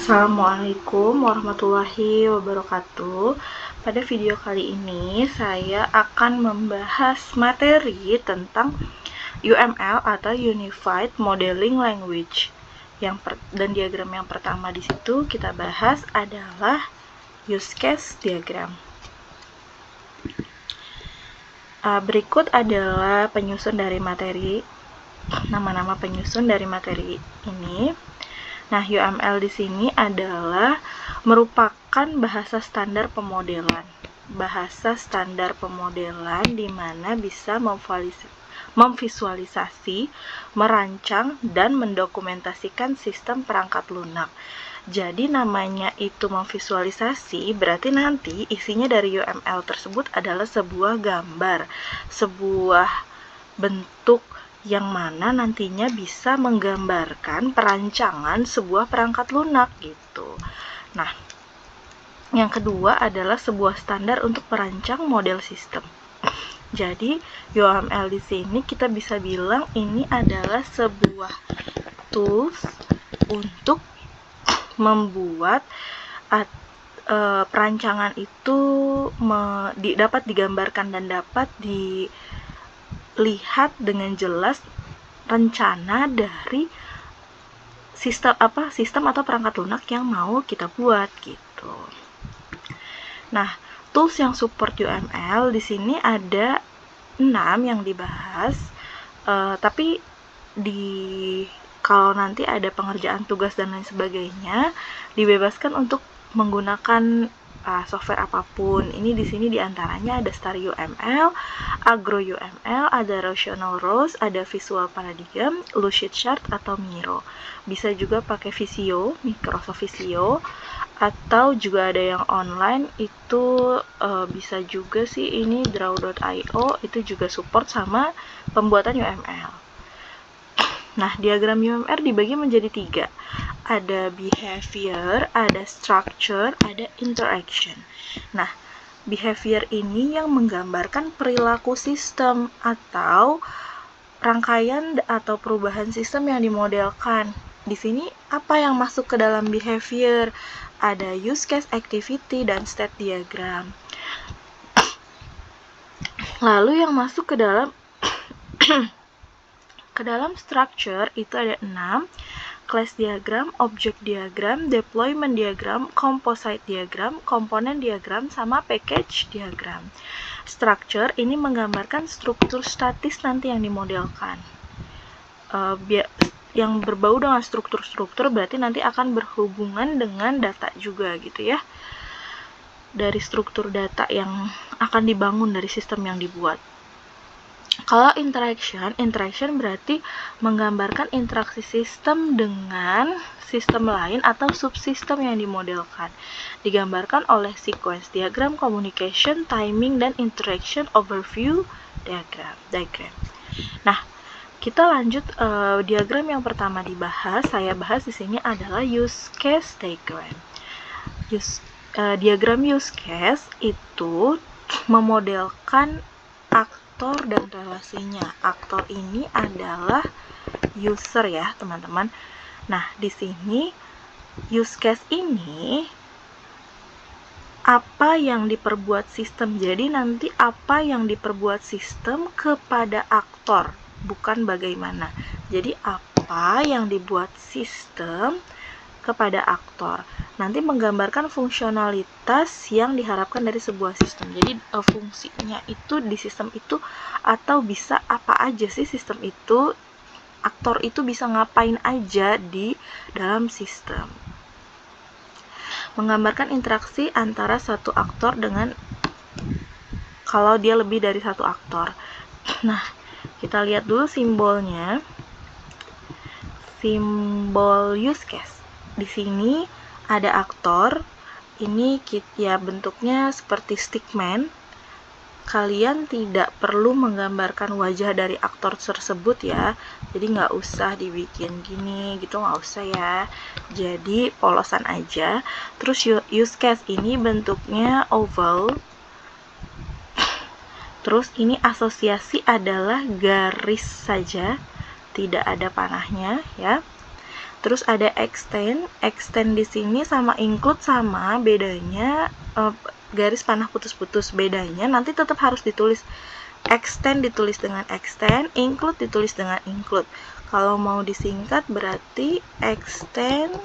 Assalamualaikum warahmatullahi wabarakatuh. Pada video kali ini saya akan membahas materi tentang UML atau Unified Modeling Language. Dan diagram yang pertama di situ kita bahas adalah use case diagram. Berikut adalah penyusun dari materi, nama-nama penyusun dari materi ini. Nah, UML di sini adalah merupakan bahasa standar pemodelan. Bahasa standar pemodelan di mana bisa memvisualisasi, merancang, dan mendokumentasikan sistem perangkat lunak. Jadi namanya itu memvisualisasi, berarti nanti isinya dari UML tersebut adalah sebuah gambar, sebuah bentuk yang mana nantinya bisa menggambarkan perancangan sebuah perangkat lunak gitu. Nah, yang kedua adalah sebuah standar untuk merancang model sistem. Jadi, UML di sini kita bisa bilang ini adalah sebuah tools untuk membuat perancangan itu dapat digambarkan dan dapat dilihat dengan jelas rencana dari sistem atau perangkat lunak yang mau kita buat gitu. Nah, tools yang support UML di sini ada 6 yang dibahas, tapi kalau nanti ada pengerjaan tugas dan lain sebagainya, dibebaskan untuk menggunakan software apapun. Ini di sini diantaranya ada Star UML, Agro UML, ada Rational Rose, ada Visual Paradigm, Lucidchart atau Miro. Bisa juga pakai Visio, Microsoft Visio, atau juga ada yang online itu bisa juga sih ini Draw.io, itu juga support sama pembuatan UML. Nah, diagram UML dibagi menjadi 3. Ada behavior, ada structure, ada interaction. Nah, behavior ini yang menggambarkan perilaku sistem atau rangkaian atau perubahan sistem yang dimodelkan. Di sini apa yang masuk ke dalam behavior? Ada use case, activity, dan state diagram. Lalu yang masuk ke dalam structure itu ada 6, class diagram, object diagram, deployment diagram, composite diagram, komponen diagram, sama package diagram. Structure ini menggambarkan struktur statis nanti yang dimodelkan. Yang berbau dengan struktur-struktur berarti nanti akan berhubungan dengan data juga gitu ya. Dari struktur data yang akan dibangun dari sistem yang dibuat. Kalau interaction berarti menggambarkan interaksi sistem dengan sistem lain atau subsistem yang dimodelkan. Digambarkan oleh sequence diagram, communication, timing, dan interaction overview diagram. Nah, kita lanjut diagram yang pertama dibahas. Saya bahas di sini adalah use case diagram. Diagram use case itu memodelkan aktor dan relasinya. Aktor ini adalah user ya, teman-teman. Nah, di sini use case ini apa yang diperbuat sistem. Jadi nanti apa yang diperbuat sistem kepada aktor, bukan bagaimana. Jadi apa yang dibuat sistem kepada aktor. Nanti menggambarkan fungsionalitas yang diharapkan dari sebuah sistem. Jadi fungsinya itu di sistem itu atau bisa apa aja sih sistem itu, aktor itu bisa ngapain aja di dalam sistem. Menggambarkan interaksi antara satu aktor dengan kalau dia lebih dari satu aktor. Nah, kita lihat dulu simbolnya. Simbol use case. Di sini ada aktor, ini ya bentuknya seperti stickman. Kalian tidak perlu menggambarkan wajah dari aktor tersebut ya, jadi nggak usah dibikin gini gitu, nggak usah ya. Jadi polosan aja. Terus use case ini bentuknya oval. Terus ini asosiasi adalah garis saja, tidak ada panahnya ya. Terus ada extend. Extend di sini sama include sama, bedanya garis panah putus-putus. Bedanya nanti tetap harus ditulis extend ditulis dengan extend, include ditulis dengan include. Kalau mau disingkat berarti extend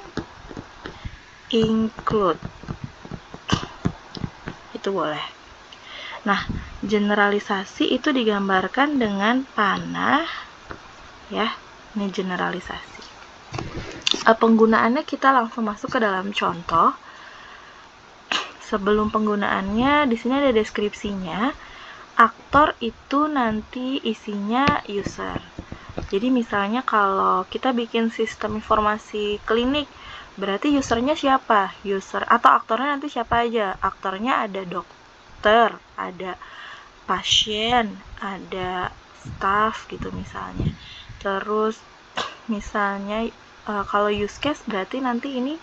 include. Itu boleh. Nah, generalisasi itu digambarkan dengan panah ya. Ini generalisasi. Penggunaannya kita langsung masuk ke dalam contoh. Sebelum penggunaannya di sini ada deskripsinya. Aktor itu nanti isinya user. Jadi misalnya kalau kita bikin sistem informasi klinik, berarti usernya siapa? User atau aktornya nanti siapa aja? Aktornya ada dokter, ada pasien, ada staff gitu misalnya. Terus misalnya kalau use case berarti nanti ini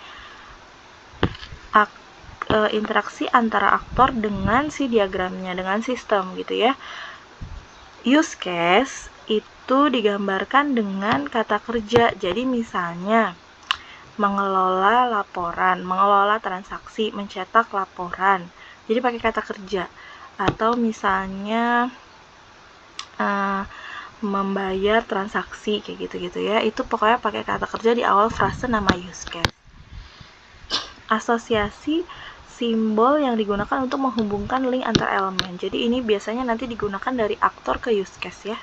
interaksi antara aktor dengan si diagramnya, dengan sistem gitu ya. Use case itu digambarkan dengan kata kerja. Jadi misalnya mengelola laporan, mengelola transaksi, mencetak laporan. Jadi pakai kata kerja. Atau misalnya membayar transaksi kayak gitu-gitu ya. Itu pokoknya pakai kata kerja di awal frase nama use case. Asosiasi simbol yang digunakan untuk menghubungkan link antar elemen. Jadi ini biasanya nanti digunakan dari aktor ke use case ya.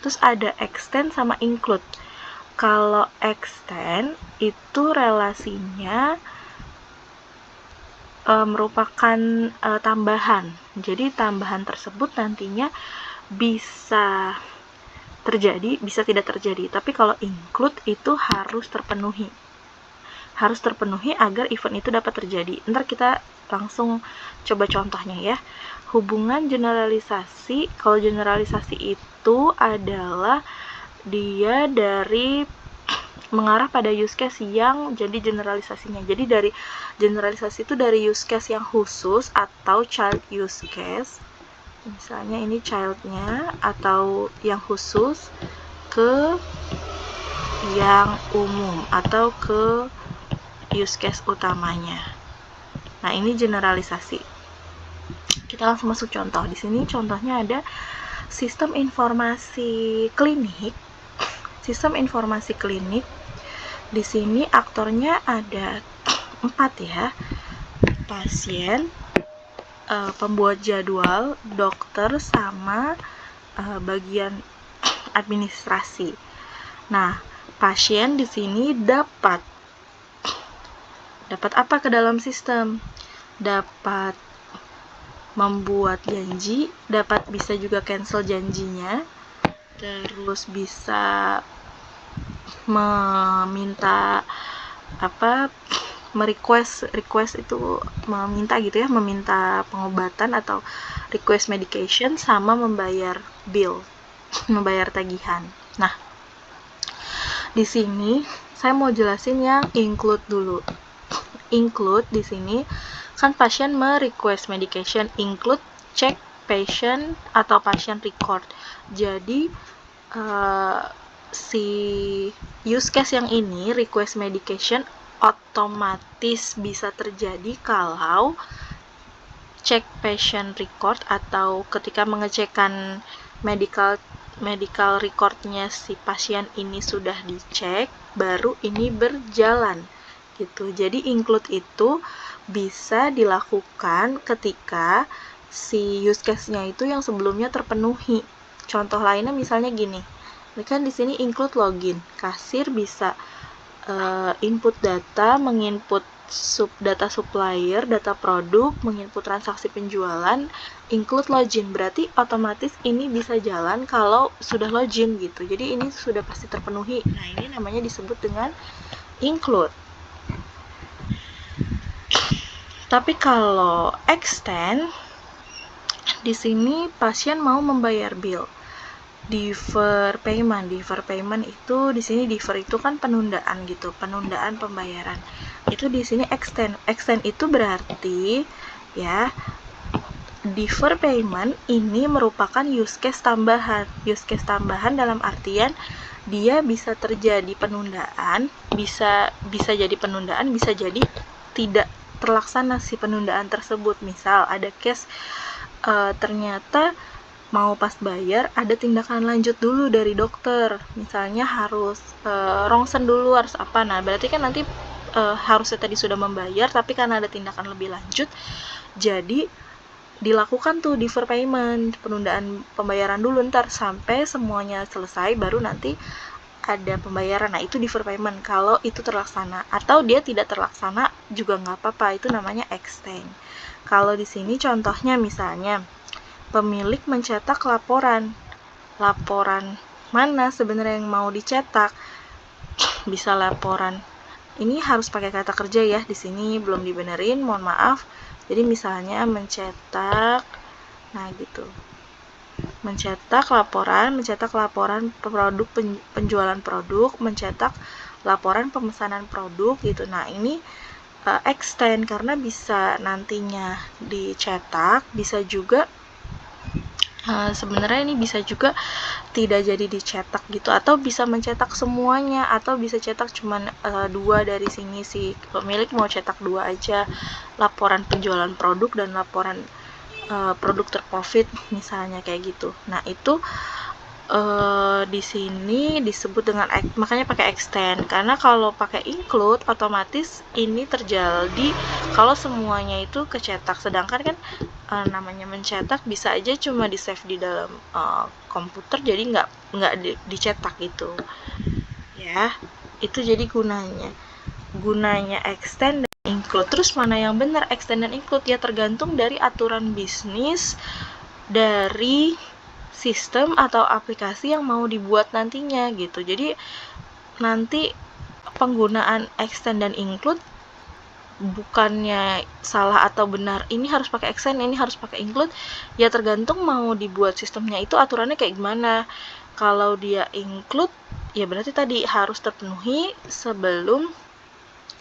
Terus ada extend sama include. Kalau extend itu relasinya merupakan tambahan. Jadi tambahan tersebut nantinya bisa terjadi, bisa tidak terjadi. Tapi kalau include itu harus terpenuhi. Harus terpenuhi agar event itu dapat terjadi. Ntar kita langsung coba contohnya ya. Hubungan generalisasi. Kalau generalisasi itu adalah dia dari mengarah pada use case yang jadi generalisasinya. Jadi dari generalisasi itu dari use case yang khusus atau child use case. Misalnya ini child-nya atau yang khusus ke yang umum atau ke use case utamanya. Nah, ini generalisasi. Kita langsung masuk contoh. Di sini contohnya ada sistem informasi klinik. Sistem informasi klinik. Di sini aktornya ada 4 ya. Pasien, pembuat jadwal, dokter, sama bagian administrasi. Nah, pasien di sini dapat apa ke dalam sistem? Dapat membuat janji, dapat bisa juga cancel janjinya, terus bisa meminta request itu meminta gitu ya, meminta pengobatan atau request medication, sama membayar bill, membayar tagihan. Nah, di sini saya mau jelasin yang include dulu. Include di sini kan pasien merequest medication, include check patient atau patient record. Jadi si use case yang ini request medication otomatis bisa terjadi kalau cek patient record atau ketika mengecekkan medical recordnya si pasien ini sudah dicek, baru ini berjalan gitu. Jadi include itu bisa dilakukan ketika si use case-nya itu yang sebelumnya terpenuhi. Contoh lainnya misalnya gini. Ini kan di sini include login. Kasir bisa input data, menginput data supplier, data produk, menginput transaksi penjualan, include login. Berarti otomatis ini bisa jalan kalau sudah login gitu. Jadi ini sudah pasti terpenuhi. Nah, ini namanya disebut dengan include. Tapi kalau extend, di sini pasien mau membayar bill. Defer payment itu di sini defer itu kan penundaan gitu, penundaan pembayaran. Itu di sini extend. Extend itu berarti ya defer payment ini merupakan use case tambahan. Use case tambahan dalam artian dia bisa terjadi penundaan, bisa jadi penundaan, bisa jadi tidak terlaksana si penundaan tersebut. Misal ada case ternyata mau pas bayar ada tindakan lanjut dulu dari dokter, misalnya harus rongsen dulu, harus apa. Nah berarti kan nanti harusnya tadi sudah membayar, tapi karena ada tindakan lebih lanjut, jadi dilakukan tuh defer payment, penundaan pembayaran dulu, ntar sampai semuanya selesai baru nanti ada pembayaran. Nah itu defer payment kalau itu terlaksana, atau dia tidak terlaksana juga nggak apa-apa, itu namanya extend. Kalau di sini contohnya misalnya pemilik mencetak laporan mana sebenarnya yang mau dicetak, bisa laporan ini harus pakai kata kerja ya, di sini belum dibenerin, mohon maaf. Jadi misalnya mencetak, nah gitu, mencetak laporan produk, penjualan produk, mencetak laporan pemesanan produk gitu. Nah ini extend karena bisa nantinya dicetak, bisa juga sebenarnya ini bisa juga tidak jadi dicetak gitu, atau bisa mencetak semuanya, atau bisa cetak cuman 2 dari sini, si pemilik mau cetak 2 aja, laporan penjualan produk dan laporan produk terprofit misalnya kayak gitu. Nah itu di sini disebut dengan, makanya pakai extend, karena kalau pakai include otomatis ini terjadi kalau semuanya itu kecetak, sedangkan kan namanya mencetak bisa aja cuma di save di dalam komputer, jadi nggak dicetak gitu ya. Itu jadi gunanya extend dan include. Terus mana yang benar, extend dan include? Ya tergantung dari aturan bisnis dari sistem atau aplikasi yang mau dibuat nantinya gitu. Jadi nanti penggunaan extend dan include bukannya salah atau benar, ini harus pakai extend, ini harus pakai include, ya tergantung mau dibuat sistemnya itu aturannya kayak gimana. Kalau dia include, ya berarti tadi harus terpenuhi sebelum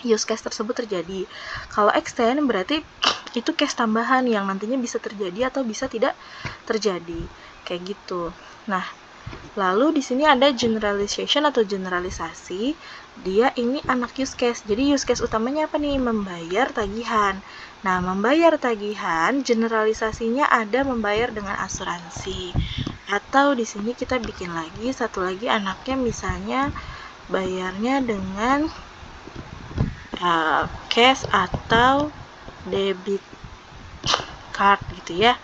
use case tersebut terjadi. Kalau extend berarti itu case tambahan yang nantinya bisa terjadi atau bisa tidak terjadi, kayak gitu. Nah, lalu di sini ada generalization atau generalisasi. Dia ini anak use case. Jadi use case utamanya apa nih? Membayar tagihan. Nah, membayar tagihan, generalisasinya ada membayar dengan asuransi. Atau di sini kita bikin lagi satu lagi anaknya, misalnya bayarnya dengan cash atau debit card gitu ya,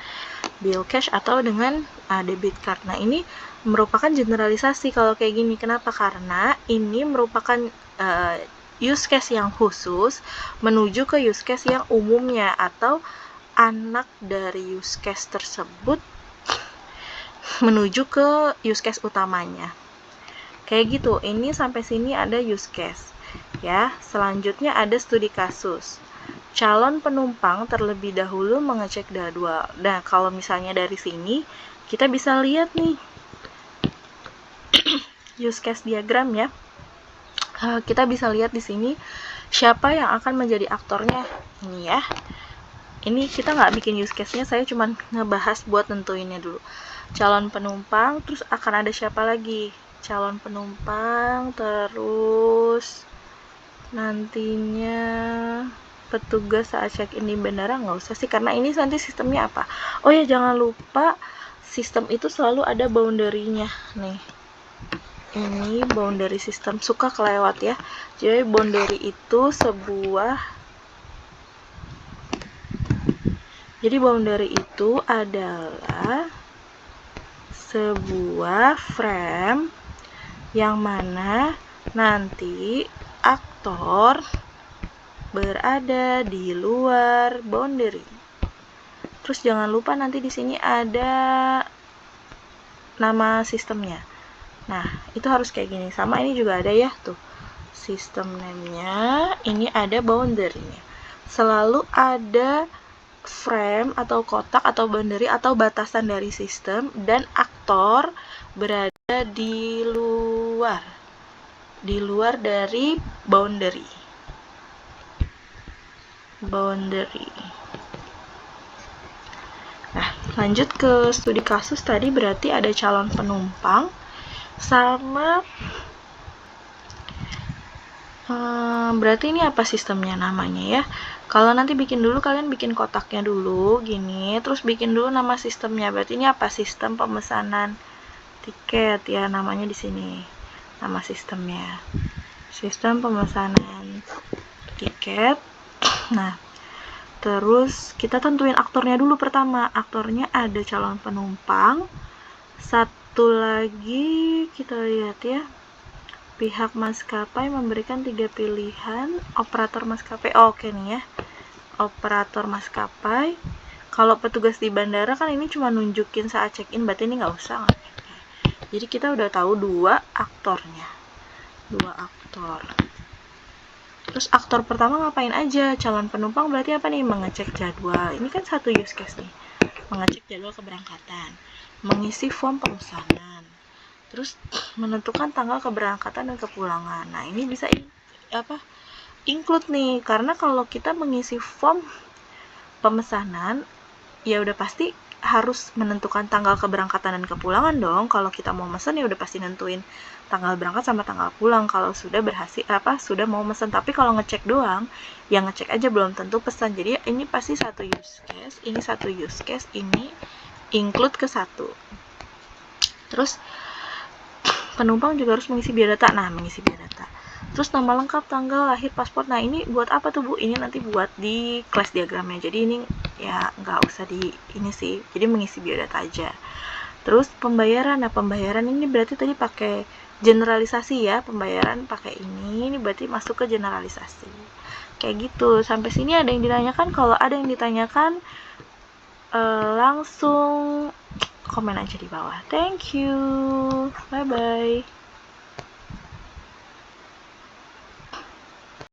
bill cash atau dengan debit card. Nah ini merupakan generalisasi kalau kayak gini. Kenapa? Karena ini merupakan use case yang khusus menuju ke use case yang umumnya, atau anak dari use case tersebut menuju ke use case utamanya. Kayak gitu. Ini sampai sini ada use case. Ya, selanjutnya ada studi kasus. Calon penumpang terlebih dahulu mengecek jadwal. Nah, kalau misalnya dari sini kita bisa lihat nih use case diagram ya. Kita bisa lihat di sini siapa yang akan menjadi aktornya. Ini ya. Ini kita nggak bikin use case-nya, saya cuma ngebahas buat nentuinnya dulu. Calon penumpang, terus akan ada siapa lagi? Calon penumpang, terus nantinya petugas saat check-in di bandara, nggak usah sih karena ini nanti sistemnya apa. Oh ya, jangan lupa sistem itu selalu ada boundary-nya nih. Ini boundary system, suka kelewat ya. Jadi boundary itu adalah sebuah frame yang mana nanti aktor berada di luar boundary. Terus jangan lupa nanti di sini ada nama sistemnya. Nah, itu harus kayak gini. Sama ini juga ada ya, tuh. System name-nya, ini ada boundary-nya. Selalu ada frame atau kotak atau boundary atau batasan dari sistem, dan aktor berada di luar dari boundary. Nah, lanjut ke studi kasus tadi, berarti ada calon penumpang, sama berarti ini apa sistemnya namanya ya. Kalau nanti bikin dulu, kalian bikin kotaknya dulu gini, terus bikin dulu nama sistemnya. Berarti ini apa? Sistem pemesanan tiket ya, namanya di sini. Nama sistemnya. Sistem pemesanan tiket. Nah, terus kita tentuin aktornya dulu pertama. Aktornya ada calon penumpang. Satu lagi kita lihat ya. Pihak maskapai memberikan 3 pilihan operator maskapai. Oke nih ya. Operator maskapai. Kalau petugas di bandara kan ini cuma nunjukin saat check-in, berarti ini nggak usah. Jadi kita udah tahu 2 aktornya. 2 aktor. Terus aktor pertama ngapain aja? Calon penumpang berarti apa nih? Mengecek jadwal. Ini kan satu use case nih. Mengecek jadwal keberangkatan. Mengisi form pemesanan. Terus menentukan tanggal keberangkatan dan kepulangan. Nah, ini bisa include nih, karena kalau kita mengisi form pemesanan ya udah pasti harus menentukan tanggal keberangkatan dan kepulangan dong. Kalau kita mau mesen ya udah pasti nentuin tanggal berangkat sama tanggal pulang kalau sudah berhasil sudah mau mesen. Tapi kalau ngecek doang, yang ngecek aja belum tentu pesan. Jadi ini pasti satu use case, ini satu use case, ini include ke satu. Terus penumpang juga harus mengisi biodata. Nah, mengisi biodata. Terus nama lengkap, tanggal lahir, paspor. Nah, ini buat apa tuh, Bu? Ini nanti buat di kelas diagramnya. Jadi ini ya nggak usah di ini sih. Jadi mengisi biodata aja. Terus pembayaran. Nah, pembayaran ini berarti tadi pakai generalisasi ya. Pembayaran pakai ini. Ini berarti masuk ke generalisasi. Kayak gitu. Sampai sini ada yang ditanyakan? Kalau ada yang ditanyakan, langsung komen aja di bawah. Thank you. Bye-bye.